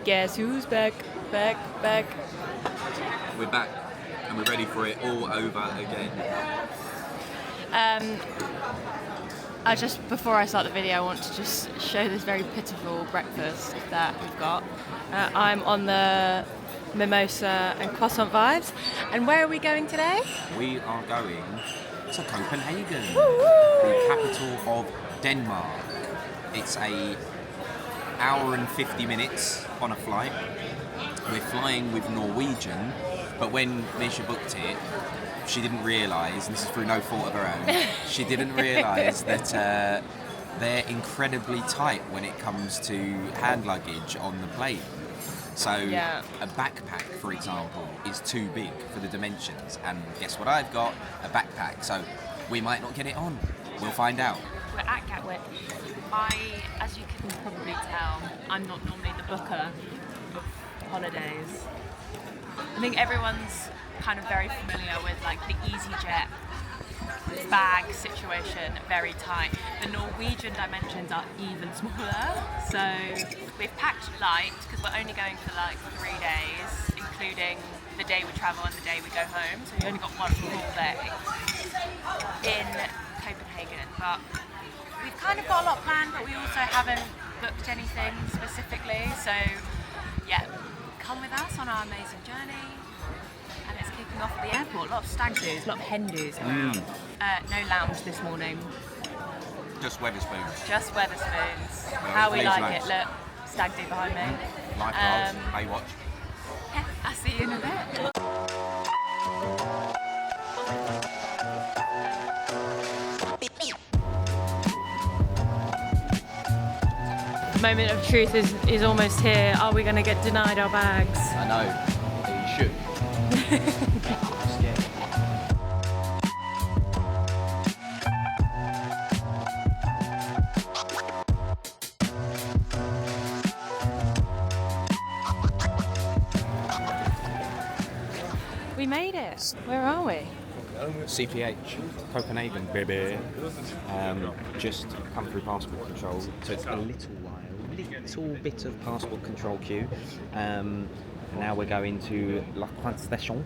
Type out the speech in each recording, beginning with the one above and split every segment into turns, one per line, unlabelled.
Guess who's back, back, back.
We're back and we're ready for it all over again.
Before I start the video, I want to just show this very pitiful breakfast that we've got. I'm on the mimosa and croissant vibes. And where are we going today?
We are going to Copenhagen,
Woo-woo!
the capital of Denmark. It's a hour and 50 minutes on a flight. We're flying with Norwegian, but when Misha booked it, she didn't realise, and this is through no fault of her own, she didn't realise that they're incredibly tight when it comes to hand luggage on the plane. So a backpack, for example, is too big for the dimensions, and guess what I've got? A backpack, so we might not get it on. We'll find out.
We're at Gatwick. As you can probably tell, I'm not normally the booker of holidays. I think everyone's kind of very familiar with like the EasyJet bag situation, very tight. The Norwegian dimensions are even smaller, so we've packed light because we're only going for like 3 days, including the day we travel and the day we go home, so we've only got one full day in Copenhagen, but we've kind of got a lot planned, but we also haven't booked anything specifically, so yeah, come with us on our amazing journey. And it's kicking off at the airport. A lot of stag do's, a lot of hen do's around. No lounge this morning.
Just Wetherspoons.
Just Wetherspoons.
Well,
How we
please
like
relax.
it. Look, stag do behind me.
Lifeguards, Baywatch.
Yeah, I'll see you in a bit. Moment of truth is almost here. Are we going to get denied our bags?
I know. You should.
We made it. Where are we?
CPH, Copenhagen, baby. Just come through passport control, so it's a little bit of passport control queue. Now we're going to La Pointe Station.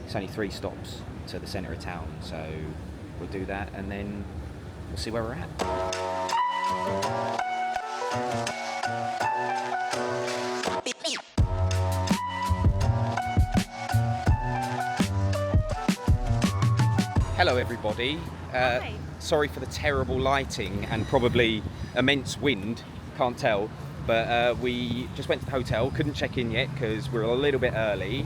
It's only 3 stops to the centre of town, so we'll do that and then we'll see where we're at. Hello everybody, sorry for the terrible lighting and probably immense wind, can't tell, but we just went to the hotel, couldn't check in yet because we're a little bit early,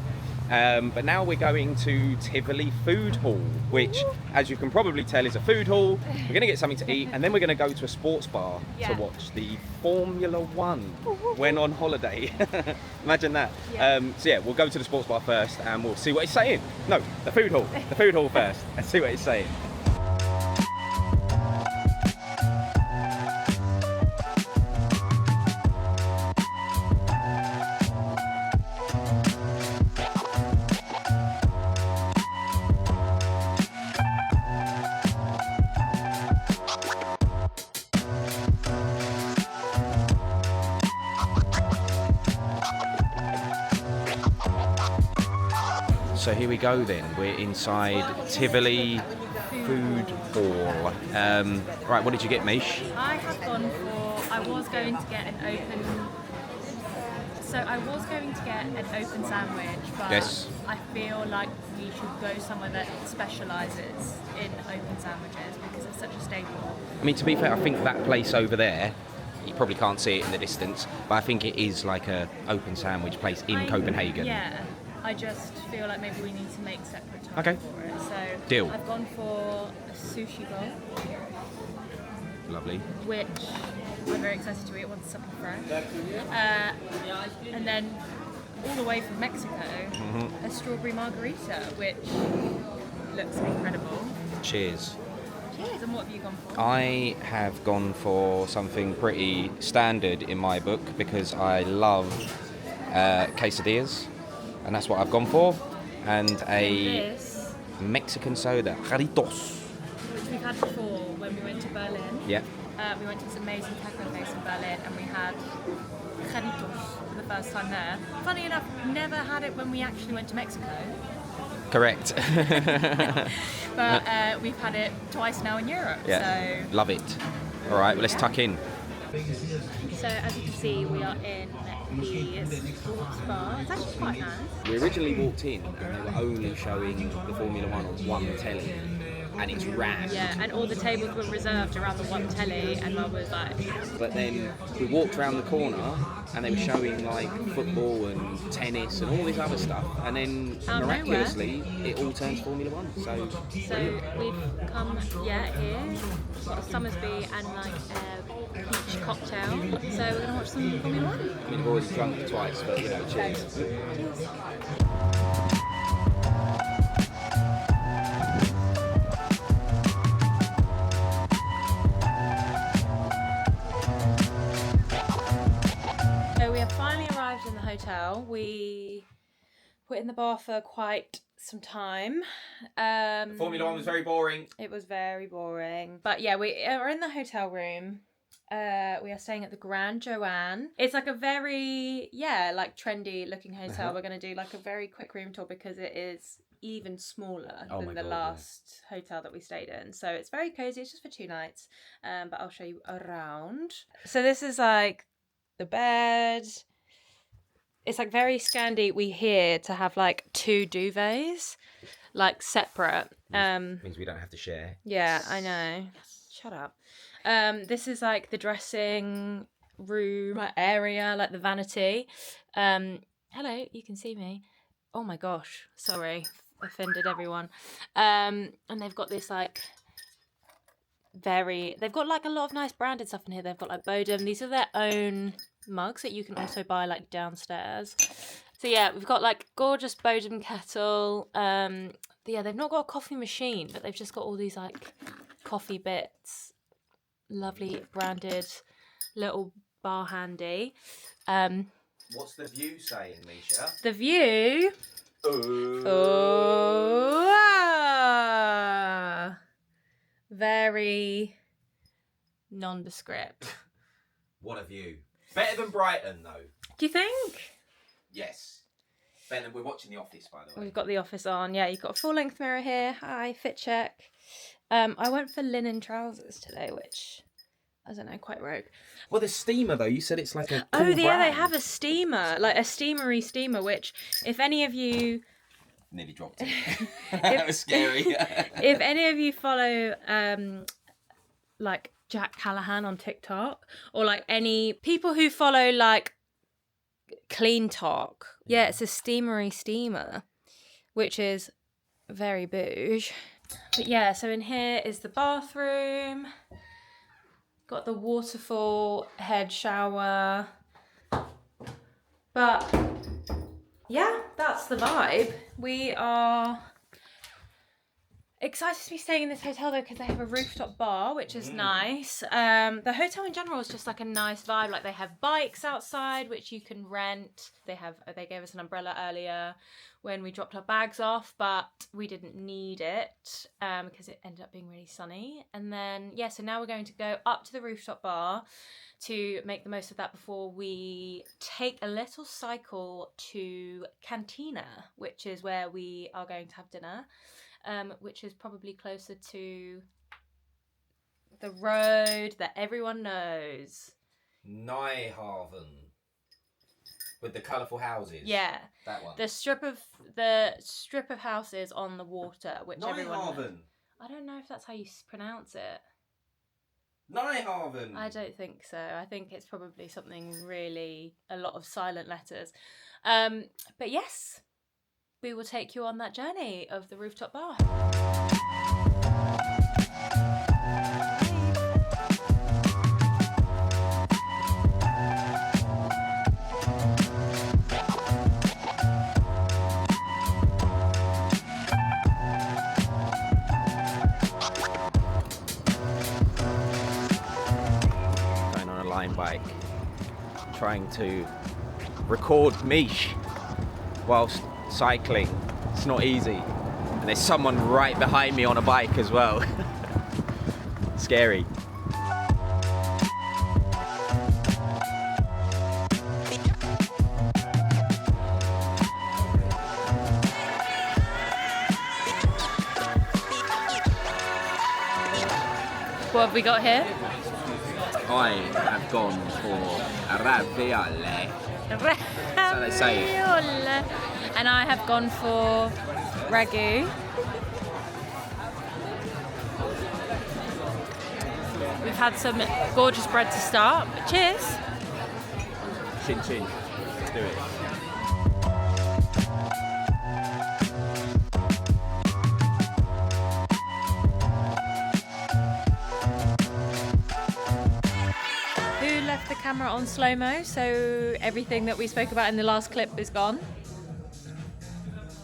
but now we're going to Tivoli Food Hall, which as you can probably tell is a food hall. We're going to get something to eat and then we're going to go to a sports bar to watch the Formula 1 when on holiday. Imagine that. So yeah, we'll go to the sports bar first and we'll see what it's saying. No, the food hall first and see what it's saying. So here we go then, we're inside Tivoli Food Hall. Right, what did you get, Mish?
I was going to get an open sandwich, but
Yes.
I feel like we should go somewhere that specialises in open sandwiches because it's such a staple.
I mean, to be fair, I think that place over there, you probably can't see it in the distance, but I think it is like a open sandwich place in Copenhagen.
Yeah, I just feel like maybe we need to make separate time for it. So
Deal.
I've gone for a sushi bowl.
Lovely.
Which I'm very excited to eat once something fresh. And then all the way from Mexico, a strawberry margarita, which looks incredible.
Cheers.
Cheers, and what have you gone for?
I have gone for something pretty standard in my book because I love quesadillas, and that's what I've gone for. And a Mexican soda, jarritos.
Which we've had before when we went to Berlin.
Yeah.
We went to this amazing taco place in Berlin and we had jarritos, the the first time there. Funny enough, never had it when we actually went to Mexico.
Correct.
But we've had it twice now in Europe.
Yeah, so love it. All right, well, let's tuck in.
So as you can see, we are in the sports bar. It's actually quite nice.
We originally walked in and they were only showing the Formula One on one telly, and it's rammed.
Yeah, and all the tables were reserved around the one telly, and Mum was like...
But then we walked around the corner and they were showing like football and tennis and all this other stuff, and then miraculously it all turns Formula One. So
we've come, here, we've got a Summersby and like a peach cocktail, so we're going to watch some Formula One.
I mean, I've already drunk twice, but you know, cheers.
Cheers. In the hotel, we put in the bar for quite some time.
Formula One was very boring.
It was very boring, but yeah, we are in the hotel room. We are staying at the Grand Joanne. It's like a very like trendy looking hotel. We're going to do like a very quick room tour because it is even smaller than the last hotel that we stayed in. So it's very cozy. It's just for 2 nights, but I'll show you around. So this is like the bed. It's like very Scandi. We here to have like 2 duvets, like separate.
Means we don't have to share.
Yeah, I know. Shut up. This is like the dressing room area, like the vanity. Hello, you can see me. Oh my gosh, sorry, offended everyone. And they've got this like they've got like a lot of nice branded stuff in here. They've got like Bodum. These are their own mugs that you can also buy like downstairs. So yeah, we've got like gorgeous Bodum kettle. They've not got a coffee machine, but they've just got all these like coffee bits. Lovely branded little bar handy.
What's the view saying, Misha?
The view. Very nondescript.
What a view. Better than Brighton, though.
Do you think?
Yes. Ben, we're watching The Office, by the way.
We've got The Office on. Yeah, you've got a full-length mirror here. Hi, fit check. I went for linen trousers today, which, I don't know, quite rogue.
Well, the steamer, though, you said it's like a
cool brand. They have a steamer, like a steamery steamer, which, if any of you...
Nearly dropped it. That was scary.
If any of you follow, like, Jack Callahan on TikTok, or, like, any people who follow, like, Clean Talk, yeah, it's a steamery steamer, which is very bouge. But yeah, so in here is the bathroom. Got the waterfall head shower. But yeah, that's the vibe. We are excited to be staying in this hotel though because they have a rooftop bar, which is nice. The hotel in general is just like a nice vibe. Like they have bikes outside which you can rent. They gave us an umbrella earlier when we dropped our bags off, but we didn't need it because it ended up being really sunny. And then yeah, so now we're going to go up to the rooftop bar to make the most of that before we take a little cycle to Cantina, which is where we are going to have dinner. Which is probably closer to the road that everyone knows.
Nijhaven. With the colourful houses.
Yeah.
That one.
The strip of houses on the water, which everyone knows. I don't know if that's how you pronounce it.
Nijhaven.
I don't think so. I think it's probably something really, a lot of silent letters. But yes. We will take you on that journey of the rooftop bar.
Going on a line bike, trying to record Mish whilst cycling. It's not easy, and there's someone right behind me on a bike as well. Scary.
What have we got here?
I have gone for ravioli. So they say it.
And I have gone for ragu. We've had some gorgeous bread to start. But cheers.
Chin chin. Do it.
Who left the camera on slow-mo, so everything that we spoke about in the last clip is gone?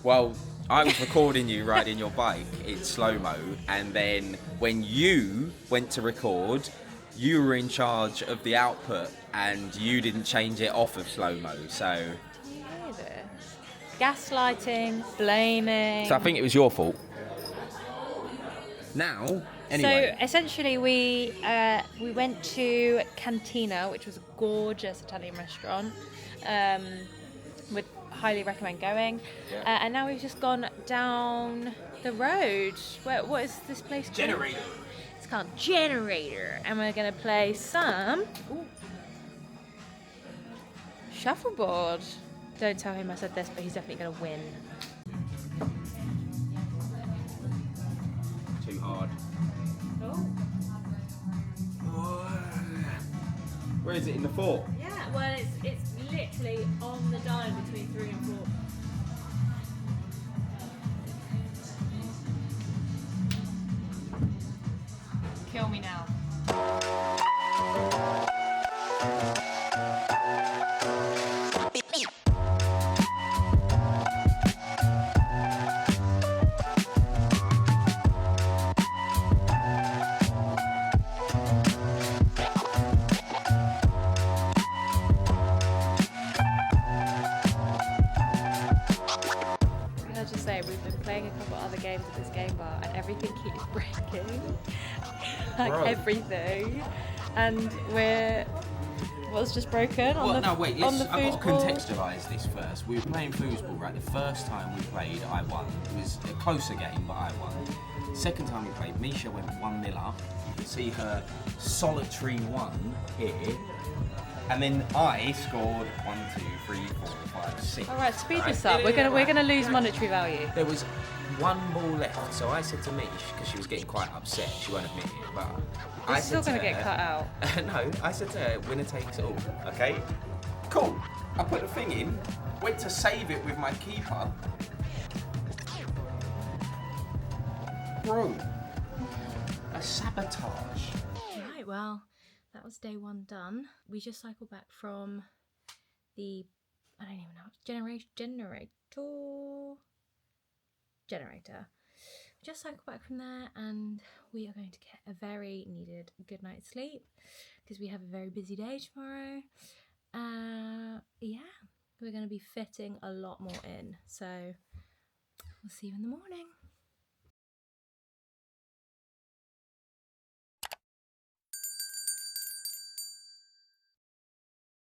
Well, I was recording you riding your bike in slow-mo, and then when you went to record, you were in charge of the output and you didn't change it off of slow-mo, so...
Do you hear this? Gaslighting, blaming...
So I think it was your fault. Now, anyway...
So essentially we went to Cantina, which was a gorgeous Italian restaurant. Would highly recommend going.
Yeah.
And now we've just gone down the road. What is this place called?
Generator.
It's called Generator. And we're going to play some shuffleboard. Don't tell him I said this, but he's definitely going to win.
Too hard.
Oh.
Where is it, in the fort?
Yeah, well, it's literally on the dial between 3 and 4. Kill me now. Can I just say, we've been playing a couple other games at this game bar and everything keeps breaking. Like
Bro.
everything. And what's just broken on the
I've
on the
got to
foosball?
contextualise this first. We were playing foosball, right? The first time we played, I won. It was a closer game, but I won. Second time we played, Misha went 1-0 up. You can see her solitary one here. And then I scored 1, 2, 3, 4, 5, 6.
All right, speed
Right?
this up. We're gonna lose monetary value.
There was one ball left, so I said to Mish, because she was getting quite upset, she won't admit it, but I
It's still
said
gonna
to
get
her-
cut out.
No, I said to her, winner takes all, okay? Cool. I put the thing in, went to save it with my keeper. Bro, a sabotage.
Right, well, that was day 1 done. We just cycled back from the, I don't even know, generator. Just cycled back from there and we are going to get a very needed good night's sleep because we have a very busy day tomorrow. Yeah, we're going to be fitting a lot more in. So we'll see you in the morning.